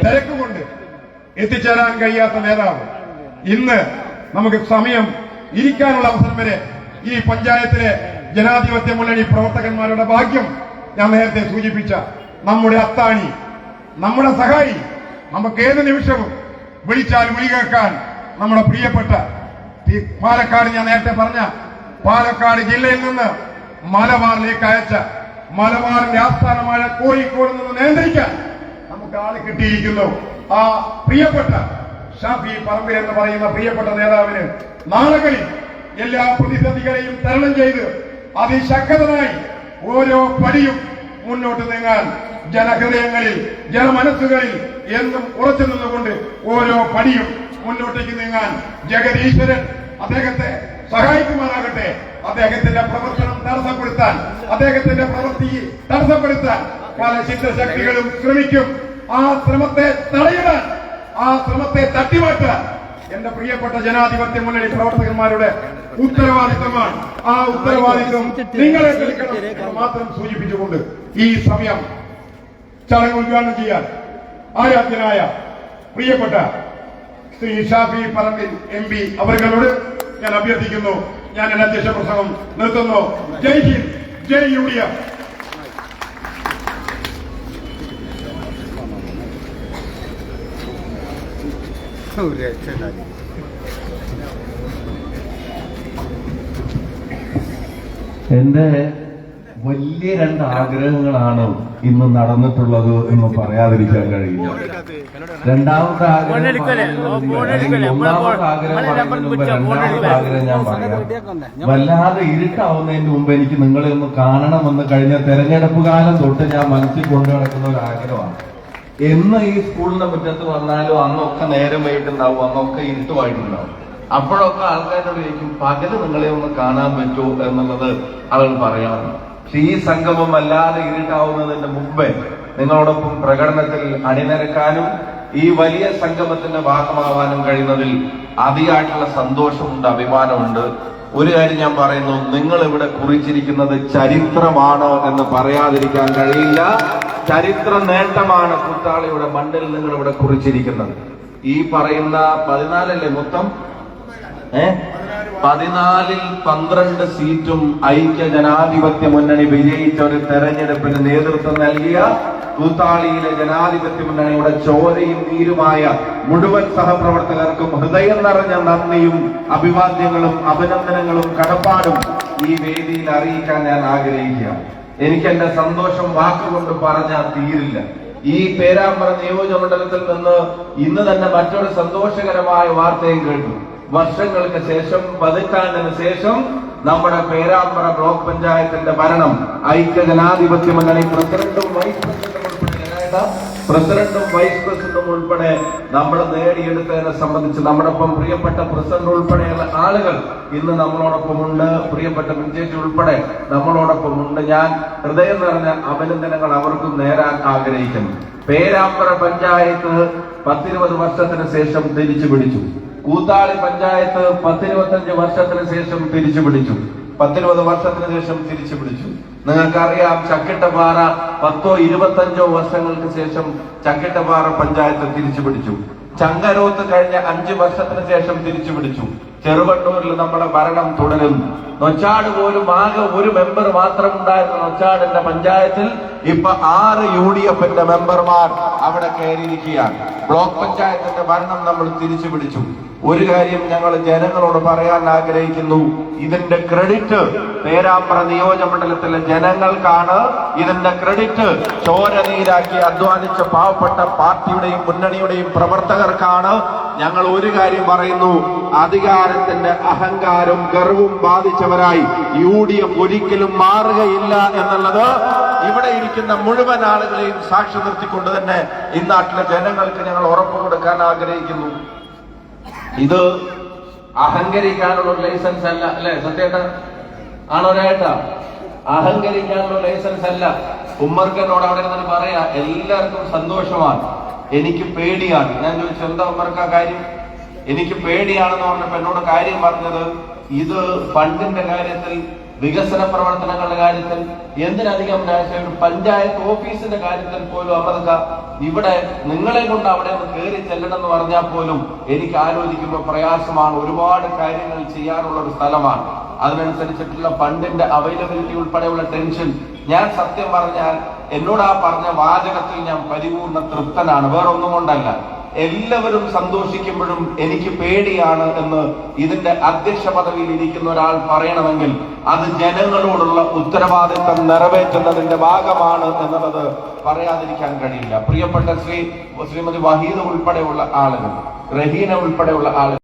തിരക്കുകൊണ്ട് എത്തിച്ചേരാൻ കഴിയാത്ത നേതാവ് ഇന്ന് നമുക്ക് സമയം ഇരിക്കാനുള്ള അവസരം വരെ ഈ പഞ്ചായത്തിലെ ജനാധിപത്യ മുന്നണി പ്രവർത്തകന്മാരുടെ ഭാഗ്യം ഞാൻ നേരത്തെ സൂചിപ്പിച്ച നമ്മുടെ അത്താണി, നമ്മുടെ സഹായി, നമുക്ക് ഏത് നിമിഷവും വിളിച്ചാൽ വിളി കേൾക്കാൻ നമ്മുടെ പ്രിയപ്പെട്ട പാലക്കാട്, ഞാൻ നേരത്തെ പറഞ്ഞ പാലക്കാട് ജില്ലയിൽ നിന്ന് മലബാറിലേക്ക് അയച്ച, മലബാറിന്റെ ആസ്ഥാനമായ കോഴിക്കോട് നിന്ന് നിയന്ത്രിക്കാൻ നമുക്ക് ആള് കിട്ടിയിരിക്കുന്നു. ആ പ്രിയപ്പെട്ട ഷാഫി പറമ്പിൽ എന്ന് പറയുന്ന പ്രിയപ്പെട്ട നേതാവിന് നാളുകളിൽ എല്ലാ പ്രതിസന്ധികളെയും തരണം ചെയ്ത് അതിശക്തനായി ഓരോ പടിയും മുന്നോട്ട് നീങ്ങാൻ ജനഹൃദയങ്ങളിൽ, ജനമനസ്സുകളിൽ എന്നും ഉറച്ചു നിന്നുകൊണ്ട് ഓരോ പടിയും മുന്നോട്ടേക്ക് നീങ്ങാൻ ജഗദീശ്വരൻ അദ്ദേഹത്തെ സഹായിക്കുമാറാകട്ടെ. അദ്ദേഹത്തിന്റെ പ്രവർത്തനം തടസ്സപ്പെടുത്താൻ, അദ്ദേഹത്തിന്റെ പ്രവൃത്തി തടസ്സപ്പെടുത്താൻ പല ചിത്തശക്തികളും ശ്രമിക്കും. ആ ശ്രമത്തെ തടയിടാൻ, ആ ശ്രമത്തെ തട്ടിമാറ്റാൻ എന്റെ പ്രിയപ്പെട്ട ജനാധിപത്യ മുന്നണി പ്രവർത്തകന്മാരുടെ ഉത്തരവാദിത്തമാണ്. ആ ഉത്തരവാദിത്തം നിങ്ങളെ എടുക്കണം എന്ന് മാത്രം സൂചിപ്പിച്ചുകൊണ്ട് ഈ സമയം ചടങ്ങ് ഉദ്ഘാടനം ചെയ്യാൻ ആരാധ്യനായ പ്രിയപ്പെട്ട ശ്രീ ഷാഫി പറമ്പിൽ MP അവர்களോട് ഞാൻ അഭ്യർത്ഥിക്കുന്നു. ഞാൻ എന്റെ അധ്യക്ഷ പ്രസംഗം നിർത്തുന്നു. ജയ് ഹിന്ദ്, ജയ് UDF. എന്റെ വലിയ 2 ആഗ്രഹങ്ങളാണ് ഇന്ന് നടന്നിട്ടുള്ളത് എന്ന് പറയാതിരിക്കാൻ കഴിയില്ല. രണ്ടാമത്തെ ആഗ്രഹം, ഒന്നാമത്തെ ആഗ്രഹം പറയുന്നതിന് മുമ്പ് രണ്ടാമത്തെ ആഗ്രഹം ഞാൻ പറയാം. വല്ലാതെ ഇരുട്ടാവുന്നതിന് മുമ്പ് എനിക്ക് നിങ്ങളെ ഒന്ന് കാണണമെന്ന് കഴിഞ്ഞ തെരഞ്ഞെടുപ്പ് കാലം തൊട്ട് ഞാൻ മനസ്സിൽ കൊണ്ടു നടക്കുന്ന ഒരു ആഗ്രഹമാണ്. എന്ന് ഈ സ്കൂളിന്റെ മുറ്റത്ത് വന്നാലും അന്നൊക്കെ നേരം വൈകിട്ടുണ്ടാവും, അന്നൊക്കെ ഇരുട്ടുമായിട്ടുണ്ടാവും. അപ്പോഴൊക്കെ ആൾക്കാരോട് ചോദിക്കും, പകല് നിങ്ങളെ ഒന്ന് കാണാൻ പറ്റുമോ എന്നുള്ളത് ആളുകൾ പറയാറുണ്ട്. പക്ഷെ ഈ സംഗമം അല്ലാതെ ഇരുട്ടാവുന്നതിന്റെ മുമ്പേ നിങ്ങളോടൊപ്പം പ്രകടനത്തിൽ അണിനിരക്കാനും ഈ വലിയ സംഗമത്തിന്റെ ഭാഗമാവാനും കഴിയുന്നതിൽ അതിയായിട്ടുള്ള സന്തോഷമുണ്ട്, അഭിമാനമുണ്ട്. ഒരു കാര്യം ഞാൻ പറയുന്നു, നിങ്ങൾ ഇവിടെ കുറിച്ചിരിക്കുന്നത് ചരിത്രമാണ് എന്ന് പറയാതിരിക്കാൻ കഴിയില്ല. ചരിത്ര നേട്ടമാണ് കൂത്താളിയുടെ മണ്ണിൽ നിങ്ങൾ ഇവിടെ കുറിച്ചിരിക്കുന്നത്. ഈ പറയുന്ന 14 മൊത്തം 14ൽ 12 സീറ്റും ഐക്യ ജനാധിപത്യ മുന്നണി വിജയിച്ച ഒരു തെരഞ്ഞെടുപ്പിന് നേതൃത്വം നൽകിയ കൂത്താളിയിലെ ജനാധിപത്യ മുന്നണിയുടെ ചോരയും നീരുമായ മുഴുവൻ സഹപ്രവർത്തകർക്കും ഹൃദയം നിറഞ്ഞ നന്ദിയും അഭിവാദ്യങ്ങളും അഭിനന്ദനങ്ങളും കടപ്പാടും ഈ വേദിയിൽ അറിയിക്കാൻ ഞാൻ ആഗ്രഹിക്കുകയാണ്. എനിക്ക് എന്റെ സന്തോഷം വാക്കുകൊണ്ട് പറഞ്ഞാൽ തീരില്ല. ഈ പേരാമ്പ്ര നിയോജകമണ്ഡലത്തിൽ നിന്ന് ഇന്ന് തന്നെ മറ്റൊരു സന്തോഷകരമായ വാർത്തയും കേട്ടു. വർഷങ്ങൾക്ക് ശേഷം, പതിറ്റാണ്ടിന് ശേഷം നമ്മുടെ പേരാമ്പ്ര ബ്ലോക്ക് പഞ്ചായത്തിന്റെ ഭരണം ഐക്യ ജനാധിപത്യ മുന്നണി പ്രസിഡന്റും വൈസ് പ്രസിഡന്റും ഉൾപ്പെടെ നമ്മൾ നേടിയെടുത്തതിനെ സംബന്ധിച്ച് നമ്മോടൊപ്പം പ്രിയപ്പെട്ട പ്രസിഡന്റ് ഉൾപ്പെടെയുള്ള ആളുകൾ ഇന്ന് നമ്മളോടൊപ്പമുണ്ട്. പ്രിയപ്പെട്ട മിഞ്ചേജി ഉൾപ്പെടെ നമ്മളോടൊപ്പമുണ്ട്. ഞാൻ ഹൃദയം നിറഞ്ഞ അഭിനന്ദനങ്ങൾ അവർക്കും നേരാൻ ആഗ്രഹിക്കുന്നു. പേരാമ്പ്ര പഞ്ചായത്ത് 10-20 വർഷത്തിന് ശേഷം തിരിച്ചു പിടിച്ചു. കൂത്താളി പഞ്ചായത്ത് 10-25 വർഷത്തിന് ശേഷം തിരിച്ചു പിടിച്ചു. 10-20 വർഷത്തിന് ശേഷം തിരിച്ചു പിടിച്ചു. നിങ്ങൾക്കറിയാം, ചക്കിട്ടപ്പാറ 10-25 വർഷങ്ങൾക്ക് ശേഷം ചക്കിട്ടപ്പാറ പഞ്ചായത്ത് തിരിച്ചു പിടിച്ചു. ചങ്ങരോത്ത് കഴിഞ്ഞ 5 വർഷത്തിന് ശേഷം തിരിച്ചു പിടിച്ചു. ചെറുവണ്ണൂരിൽ നമ്മുടെ ഭരണം തുടരും. നൊച്ചാട് പോലും ആകെ ഒരു മെമ്പർ മാത്രം ഉണ്ടായിരുന്ന നൊച്ചാടിന്റെ പഞ്ചായത്തിൽ ഇപ്പൊ 6 UDFന്റെ മെമ്പർമാർ അവിടെ കയറിയിരിക്കുകയാണ്. ബ്ലോക്ക് പഞ്ചായത്തിന്റെ ഭരണം നമ്മൾ തിരിച്ചു പിടിച്ചു. ഒരു കാര്യം ഞങ്ങൾ ജനങ്ങളോട് പറയാൻ ആഗ്രഹിക്കുന്നു, ഇതിന്റെ ക്രെഡിറ്റ് പേരാമ്പ്ര നിയോജകമണ്ഡലത്തിലെ ജനങ്ങൾക്കാണ്. ഇതിന്റെ ക്രെഡിറ്റ് ചോര നീരാക്കി അധ്വാനിച്ച പാവപ്പെട്ട പാർട്ടിയുടെയും മുന്നണിയുടെയും പ്രവർത്തകർക്കാണ്. ഞങ്ങൾ ഒരു കാര്യം പറയുന്നു, അധികാരത്തിന്റെ അഹങ്കാരവും ഗർവും ബാധിച്ചവരായി UDF ഒരിക്കലും മാറുകയില്ല എന്നുള്ളത് ഇവിടെ ഇരിക്കുന്ന മുഴുവൻ ആളുകളെയും സാക്ഷി നിർത്തിക്കൊണ്ട് തന്നെ ഈ നാട്ടിലെ ജനങ്ങൾക്ക് ഞങ്ങൾ ഉറപ്പ് കൊടുക്കാൻ ആഗ്രഹിക്കുന്നു. ഇത് അഹങ്കരിക്കാനുള്ള ലൈസൻസ് അല്ല, അല്ലെ സത്യേട്ട? ആണോ രായേട്ടാ? അഹങ്കരിക്കാനുള്ള ലൈസൻസ് അല്ല. ഉമ്മർക്കനോട് അവിടെ നിന്ന് പറയാ, എല്ലാവർക്കും സന്തോഷമാണ്, എനിക്ക് പേടിയാണ്. ഞാൻ ചോദിച്ചു, എന്താ ഉമ്മർക്ക കാര്യം? എനിക്ക് പേടിയാണെന്ന് പറഞ്ഞപ്പോ എന്നോട് കാര്യം പറഞ്ഞത്, ഇത് ഫണ്ടിന്റെ കാര്യത്തിൽ വികസന പ്രവർത്തനങ്ങളുടെ കാര്യത്തിൽ, എന്തിനധികം ഒരു പഞ്ചായത്ത് ഓഫീസിന്റെ കാര്യത്തിൽ പോലും അമൃത ഇവിടെ നിങ്ങളെ കൊണ്ട് അവിടെ ഒന്ന് കയറി ചെല്ലണം എന്ന് പറഞ്ഞാൽ പോലും എനിക്ക് ആലോചിക്കുമ്പോൾ പ്രയാസമാണ്. ഒരുപാട് കാര്യങ്ങൾ ചെയ്യാനുള്ള ഒരു സ്ഥലമാണ്. അതിനനുസരിച്ചിട്ടുള്ള ഫണ്ടിന്റെ അവൈലബിലിറ്റി ഉൾപ്പെടെയുള്ള ടെൻഷൻ. ഞാൻ സത്യം പറഞ്ഞാൽ എന്നോട് ആ പറഞ്ഞ വാചകത്തിൽ ഞാൻ പരിപൂർണ്ണ തൃപ്തനാണ്, വേറൊന്നും കൊണ്ടല്ല. എല്ലാവരും സന്തോഷിക്കുമ്പോഴും എനിക്ക് പേടിയാണ് എന്ന് ഇതിന്റെ അധ്യക്ഷ പദവിയിൽ ഇരിക്കുന്ന ഒരാൾ പറയണമെങ്കിൽ അത് ജനങ്ങളോടുള്ള ഉത്തരവാദിത്തം നിറവേറ്റുന്നതിന്റെ ഭാഗമാണ് എന്നുള്ളത് പറയാതിരിക്കാൻ കഴിയില്ല. പ്രിയപ്പെട്ട ശ്രീമതി വഹീദ ഉൾപ്പെടെയുള്ള ആളുകൾ, റഹീന ഉൾപ്പെടെയുള്ള ആളുകൾ